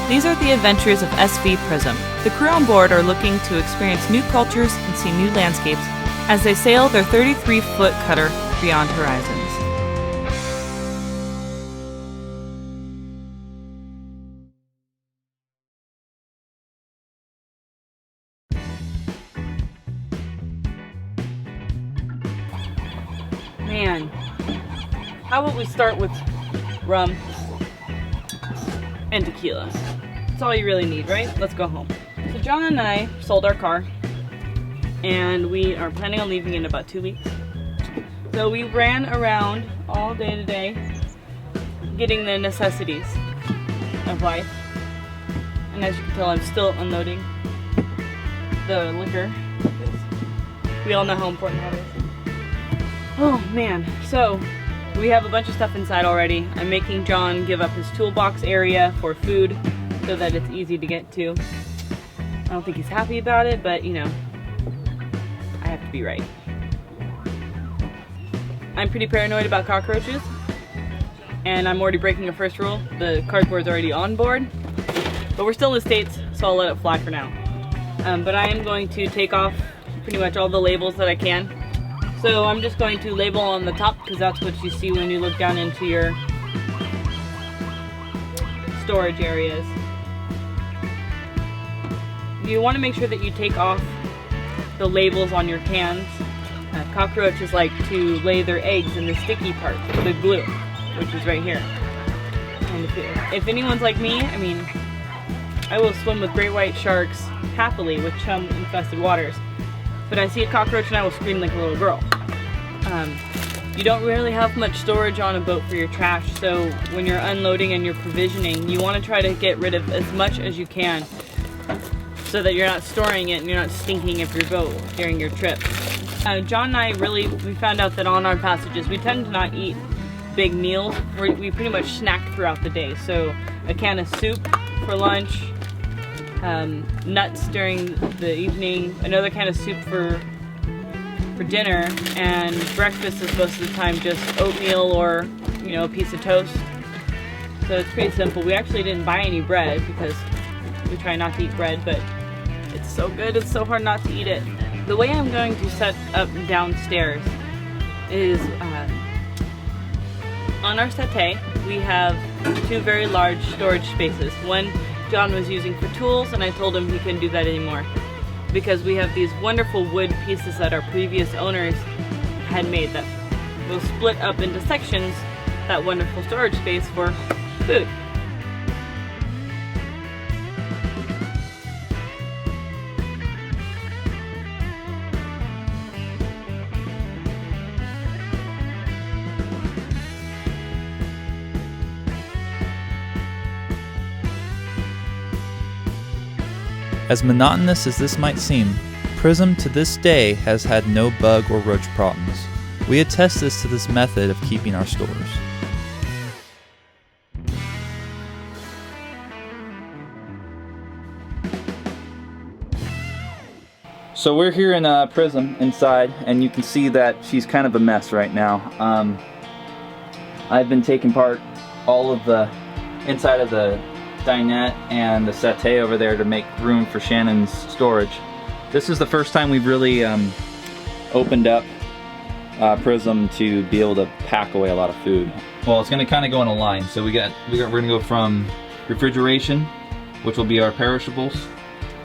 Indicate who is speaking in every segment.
Speaker 1: These are the adventures of SV Prism. The crew on board are looking to experience new cultures and see new landscapes as they sail their 33-foot cutter beyond horizons. Man, how about we start with rum and tequila? That's all you really need, right? Let's go home. So John and I sold our car and we are planning on leaving in about 2 weeks. So we ran around all day today getting the necessities of life. And as you can tell, I'm still unloading the liquor. We all know how important that is. Oh man, so we have a bunch of stuff inside already. I'm making John give up his toolbox area for food so that it's easy to get to. I don't think he's happy about it, but you know, I have to be right. I'm pretty paranoid about cockroaches, and I'm already breaking a first rule. The cardboard's already on board, but we're still in the States, so I'll let it fly for now. But I am going to take off pretty much all the labels that I can. So I'm just going to label on the top because that's what you see when you look down into your storage areas. You want to make sure that you take off the labels on your cans. Cockroaches like to lay their eggs in the sticky part, the glue, which is right here. And if anyone's like me, I mean, I will swim with great white sharks happily with chum-infested waters. But I see a cockroach and I will scream like a little girl. You don't really have much storage on a boat for your trash, so when you're unloading and you're provisioning, you want to try to get rid of as much as you can so that you're not storing it and you're not stinking up your boat during your trip. John and I we found out that on our passages, we tend to not eat big meals. We pretty much snack throughout the day, so a can of soup for lunch, nuts during the evening, another kind of soup for dinner, and breakfast is most of the time just oatmeal or, you know, a piece of toast. So it's pretty simple. We actually didn't buy any bread because we try not to eat bread, but it's so good, it's so hard not to eat it. The way I'm going to set up downstairs is on our settee we have two very large storage spaces. One John was using for tools, and I told him he couldn't do that anymore because we have these wonderful wood pieces that our previous owners had made that will split up into sections, that wonderful storage space for food.
Speaker 2: As monotonous as this might seem, Prism to this day has had no bug or roach problems. We attest this to this method of keeping our stores. So we're here in Prism inside, and you can see that she's kind of a mess right now. I've been taking apart all of the inside of the dinette and the settee over there to make room for Shannon's storage. This is the first time we've really opened up Prism to be able to pack away a lot of food. Well, it's going to kind of go in a line. So we're going to go from refrigeration, which will be our perishables,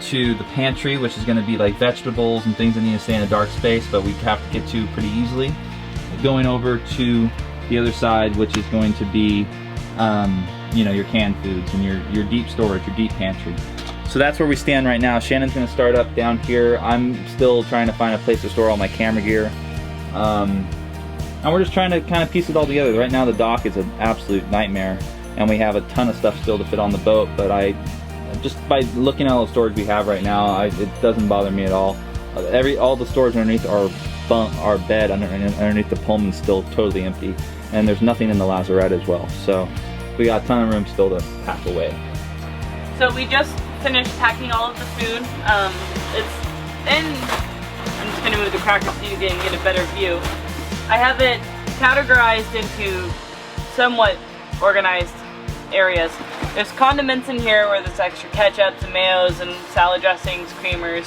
Speaker 2: to the pantry, which is going to be like vegetables and things that need to stay in a dark space, but we have to get to pretty easily. Going over to the other side, which is going to be you know, your canned foods and your deep storage, your deep pantry. So that's where we stand right now. Shannon's gonna start up down here. I'm still trying to find a place to store all my camera gear. And we're just trying to kind of piece it all together. Right now the dock is an absolute nightmare, and we have a ton of stuff still to fit on the boat, but just by looking at all the storage we have right now, it doesn't bother me at all. All the storage underneath our bed underneath the Pullman's still totally empty, and there's nothing in the lazarette as well. So we got a ton of room still to pack away.
Speaker 1: So we just finished packing all of the food. It's in, I'm just going to move the cracker so you can get a better view. I have it categorized into somewhat organized areas. There's condiments in here where there's extra ketchups and mayos and salad dressings, creamers,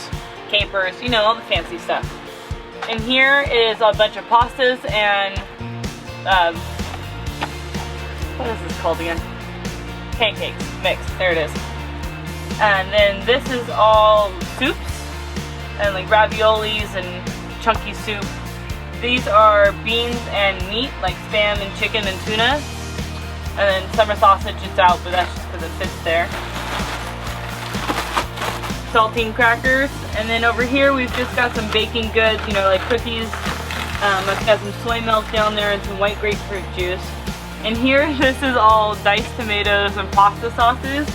Speaker 1: capers, you know, all the fancy stuff. And here is a bunch of pastas and, what is this called again? Pancakes mix, there it is. And then this is all soups and like raviolis and chunky soup. These are beans and meat, like spam and chicken and tuna. And then summer sausage is out, but that's just because it sits there. Saltine crackers. And then over here we've just got some baking goods, you know, like cookies. I've got some soy milk down there and some white grapefruit juice. And here, this is all diced tomatoes and pasta sauces.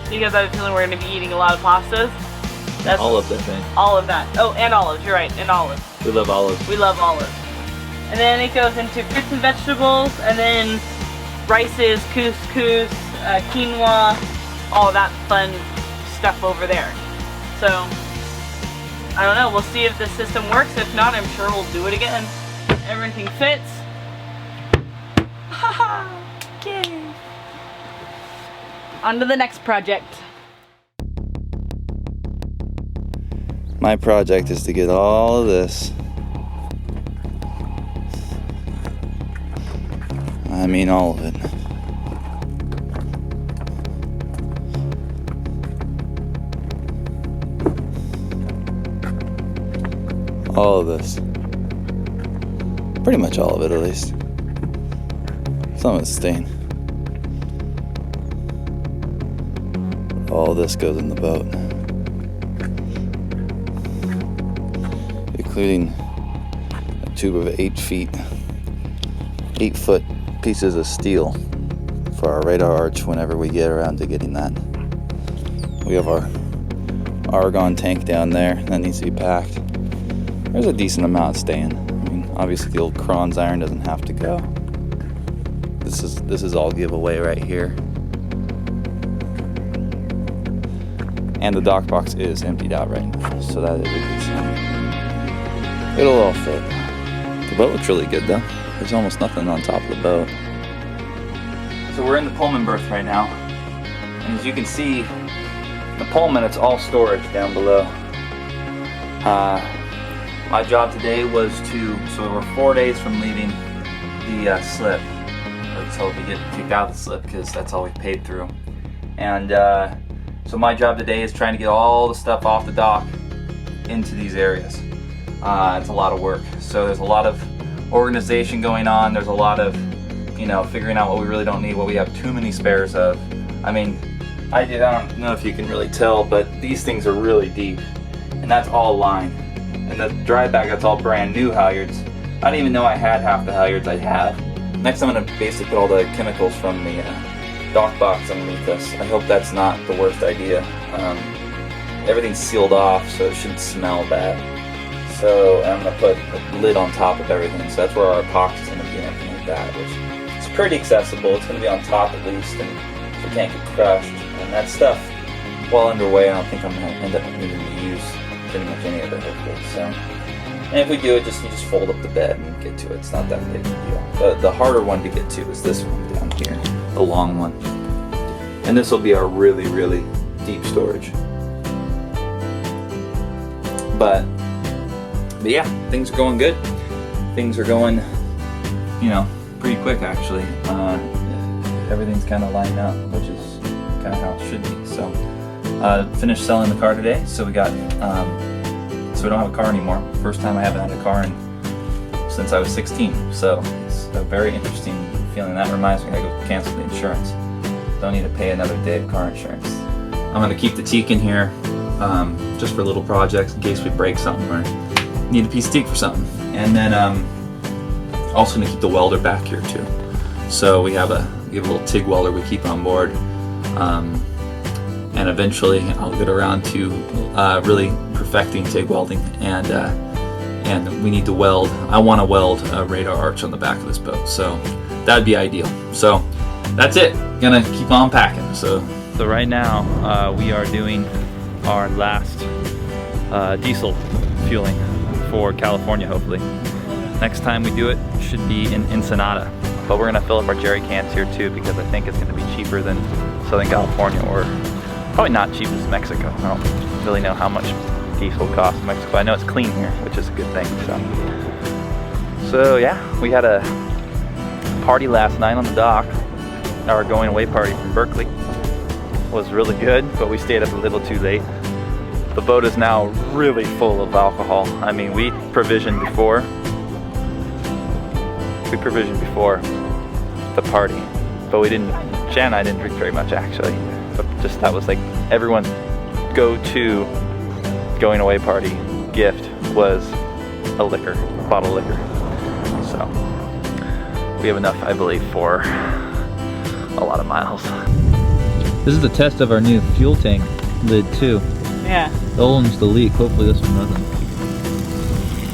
Speaker 1: Because I have a feeling we're going to be eating a lot of pastas. That's
Speaker 2: olives, I think.
Speaker 1: All of that. Oh, and olives, you're right, and olives.
Speaker 2: We love olives.
Speaker 1: We love olives. And then it goes into fruits and vegetables, and then rices, couscous, quinoa, all that fun stuff over there. So, I don't know, we'll see if the system works. If not, I'm sure we'll do it again. Everything fits. Haha! Yay! On to the next project.
Speaker 3: My project is to get all of this, I mean all of it, all of this, pretty much all of it at least. Some of it's staying. All this goes in the boat, including a tube of 8 foot pieces of steel for our radar arch whenever we get around to getting that. We have our argon tank down there that needs to be packed. There's a decent amount staying. I mean, obviously the old Kronz iron doesn't have to go. This is all giveaway right here. And the dock box is emptied out right now, so that is a good sign. It'll all fit. The boat looks really good though. There's almost nothing on top of the boat.
Speaker 2: So we're in the Pullman berth right now, and as you can see, the Pullman, it's all storage down below. My job today was so we're 4 days from leaving the slip, until we get kicked out of the slip because that's all we paid through. And so my job today is trying to get all the stuff off the dock into these areas. It's a lot of work. So there's a lot of organization going on. There's a lot of, you know, figuring out what we really don't need, what we have too many spares of. I mean, I don't know if you can really tell, but these things are really deep, and that's all line. And the dry bag, that's all brand new halyards. I didn't even know I had half the halyards I had. Next, I'm gonna basically put all the chemicals from the dock box underneath this. I hope that's not the worst idea. Everything's sealed off, so it shouldn't smell bad. So I'm gonna put a lid on top of everything. So that's where our epoxy is gonna be and everything like that, which is pretty accessible. It's gonna be on top at least, and so it can't get crushed. And that stuff, while underway, I don't think I'm gonna end up needing to use pretty much any of it, hopefully. So, and if we do it, you just fold up the bed and get to it. It's not that big of a deal. The harder one to get to is this one down here, the long one. And this will be our really, really deep storage. But yeah, things are going good. Things are going, you know, pretty quick actually. Everything's kind of lined up, which is kind of how it should be. So, finished selling the car today. So we got, so we don't have a car anymore. First time I haven't had a car since I was 16. So it's a very interesting feeling. That reminds me I go cancel the insurance. Don't need to pay another day of car insurance. I'm gonna keep the teak in here just for little projects in case we break something or need a piece of teak for something. And then also gonna keep the welder back here too. So we have a little TIG welder we keep on board. And eventually I'll get around to really perfecting TIG welding, and we need to weld. I want to weld a radar arch on the back of this boat, so that'd be ideal. So that's it. Gonna keep on packing. So right now we are doing our last diesel fueling for California. Hopefully, next time we do it should be in Ensenada. but we're gonna fill up our jerry cans here too because I think it's gonna be cheaper than Southern California, or probably not cheap as Mexico. I don't really know how much diesel costs in Mexico. I know it's clean here, which is a good thing. So yeah, we had a party last night on the dock. Our going away party from Berkeley was really good, but we stayed up a little too late. The boat is now really full of alcohol. I mean, we provisioned before the party, but Jan and I didn't drink very much actually. But just that was like everyone's go-to going away party gift was a bottle of liquor. So we have enough, I believe, for a lot of miles. This is the test of our new fuel tank lid too.
Speaker 1: Yeah.
Speaker 2: The old one's the leak. Hopefully this one doesn't.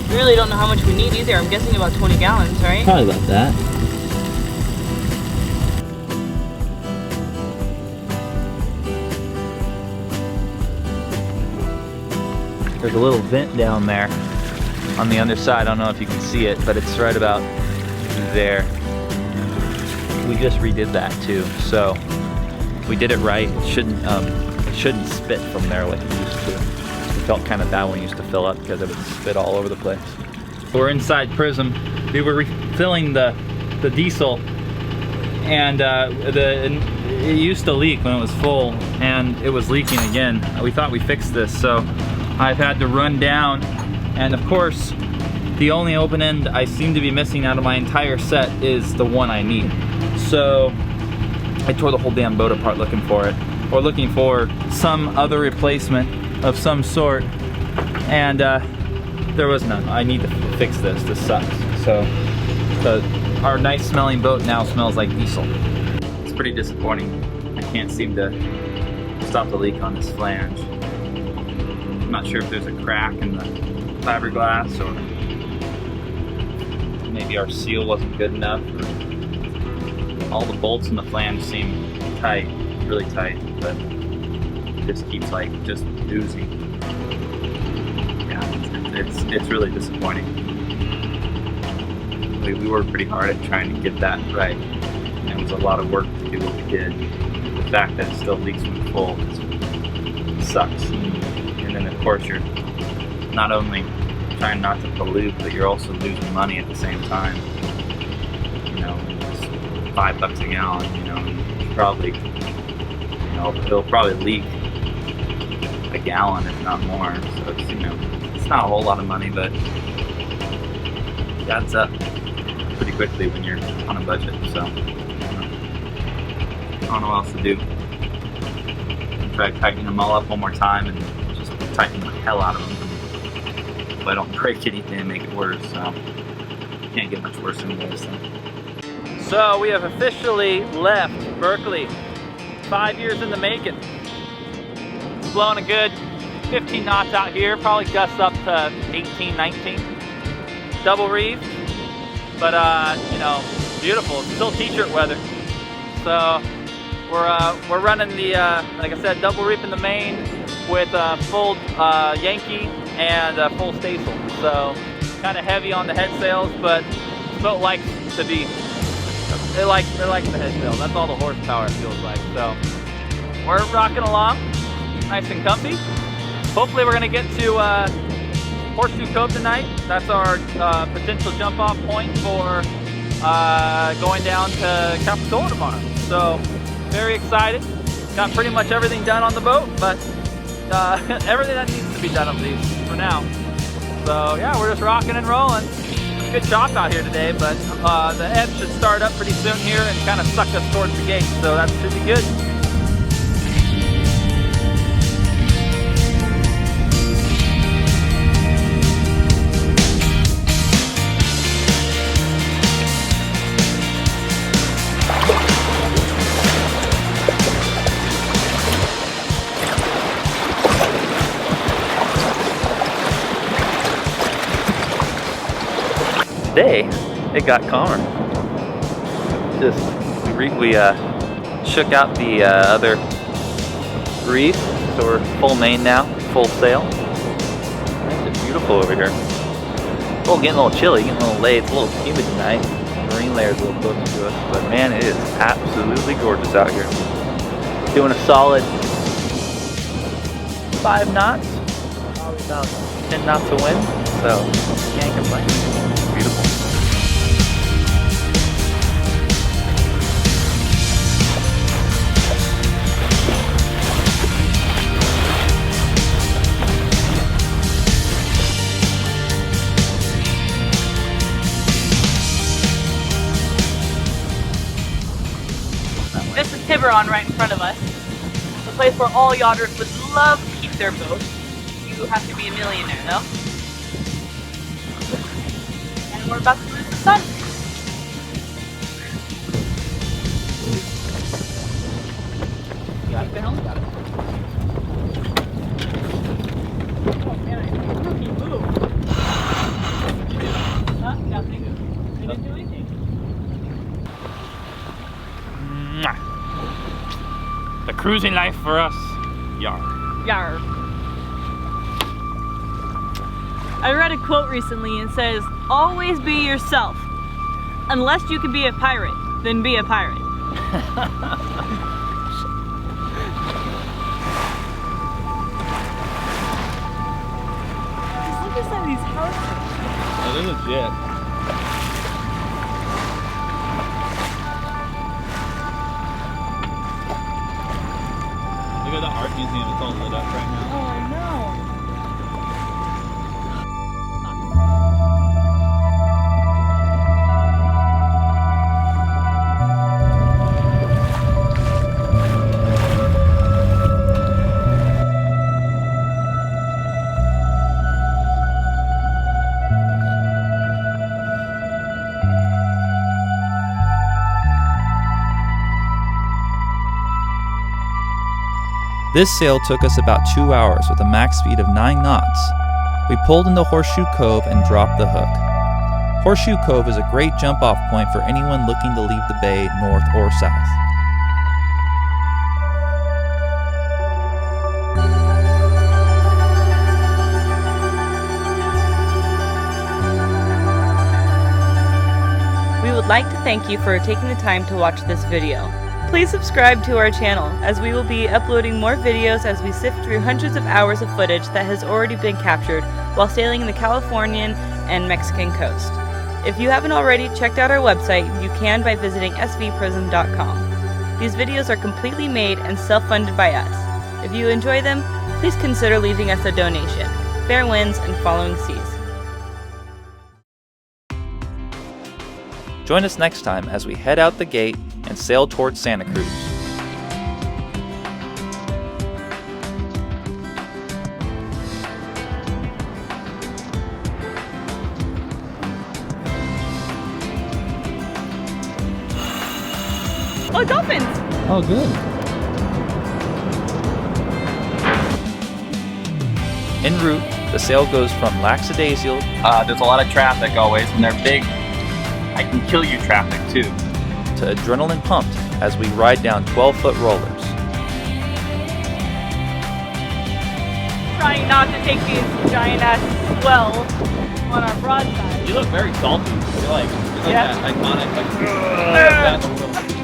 Speaker 1: We really don't know how much we need either. I'm guessing about 20 gallons, right?
Speaker 2: Probably about that. There's a little vent down there on the underside. I don't know if you can see it, but it's right about there. We just redid that too, so we did it right. It shouldn't spit from there like it used to. It felt kind of bad when we used to fill up because it would spit all over the place. We're inside Prism. We were refilling the diesel, and it used to leak when it was full, and it was leaking again. We thought we fixed this, so I've had to run down, and of course, the only open end I seem to be missing out of my entire set is the one I need. So I tore the whole damn boat apart looking for it, or looking for some other replacement of some sort, and there was none. I need to fix this. This sucks. So our nice smelling boat now smells like diesel. It's pretty disappointing. I can't seem to stop the leak on this flange. I'm not sure if there's a crack in the fiberglass, or maybe our seal wasn't good enough. All the bolts in the flange seem tight, really tight, but it just keeps like just oozing. Yeah, it's really disappointing. We worked pretty hard at trying to get that right, and it was a lot of work to do what we did. The fact that it still leaks when full sucks. And then of course you're not only trying not to pollute, but you're also losing money at the same time. You know, it's $5 a gallon, you know, probably, you know, it'll probably leak a gallon if not more. So it's, you know, it's not a whole lot of money, but it adds up pretty quickly when you're on a budget. So I don't know what else to do. Try tightening them all up one more time and just tighten the hell out of them. But I don't break anything and make it worse, so can't get much worse than this. So we have officially left Berkeley. 5 years in the making. It's blowing a good 15 knots out here, probably gusts up to 18, 19. Double reef, but you know, beautiful. It's still t-shirt weather. So we're running the, like I said, double reef in the main with full Yankee and full staysail. So kind of heavy on the head sails, but the boat likes to be, it likes the head sail. That's all the horsepower it feels like. So we're rocking along, nice and comfy. Hopefully we're gonna get to Horseshoe Cove tonight. That's our potential jump off point for going down to Capitola tomorrow. So very excited. Got pretty much everything done on the boat, but everything that needs to be done on these for now. So yeah, we're just rocking and rolling. Good shop out here today, but the ebb should start up pretty soon here and kind of suck us towards the gate, so that should be good. Today, it got calmer. Just we shook out the other reef, so we're full main now, full sail. It's beautiful over here. Oh, getting a little chilly, getting a little late. It's a little humid tonight. marine layers a little closer to us. But man, it is absolutely gorgeous out here. Doing a solid 5 knots, probably about 10 knots of wind, so can't complain. Beautiful.
Speaker 1: This is Tiburon right in front of us. The place where all yachters would love to keep their boats. You have to be a millionaire though. And we're about to lose the sun. Got it, Bill? Got it. Oh man, I rookie move. Huh? Nothing. I didn't do anything.
Speaker 2: The cruising life for us, yar.
Speaker 1: Yar. I read a quote recently and says, always be yourself. Unless you can be a pirate, then be a pirate. Just look at some of these houses.
Speaker 2: Oh, they're legit. Look at the art museum, it's all lit up right now.
Speaker 1: Oh, I know.
Speaker 3: This sail took us about 2 hours with a max speed of 9 knots. We pulled into Horseshoe Cove and dropped the hook. Horseshoe Cove is a great jump-off point for anyone looking to leave the bay north or south.
Speaker 1: We would like to thank you for taking the time to watch this video. Please subscribe to our channel, as we will be uploading more videos as we sift through hundreds of hours of footage that has already been captured while sailing the Californian and Mexican coast. If you haven't already checked out our website, you can by visiting svprism.com. These videos are completely made and self-funded by us. If you enjoy them, please consider leaving us a donation. Fair winds and following seas.
Speaker 3: Join us next time as we head out the gate and sail towards Santa Cruz.
Speaker 1: Oh, dolphins!
Speaker 2: Oh, good.
Speaker 3: En route, the sail goes from lackadaisical
Speaker 2: There's a lot of traffic always, and they're big. I can kill you traffic too.
Speaker 3: to adrenaline pumped as we ride down 12-foot rollers.
Speaker 1: Trying not to take these giant ass swells on our broadside.
Speaker 2: You look very salty. You're like
Speaker 1: Yeah.
Speaker 2: that iconic, like,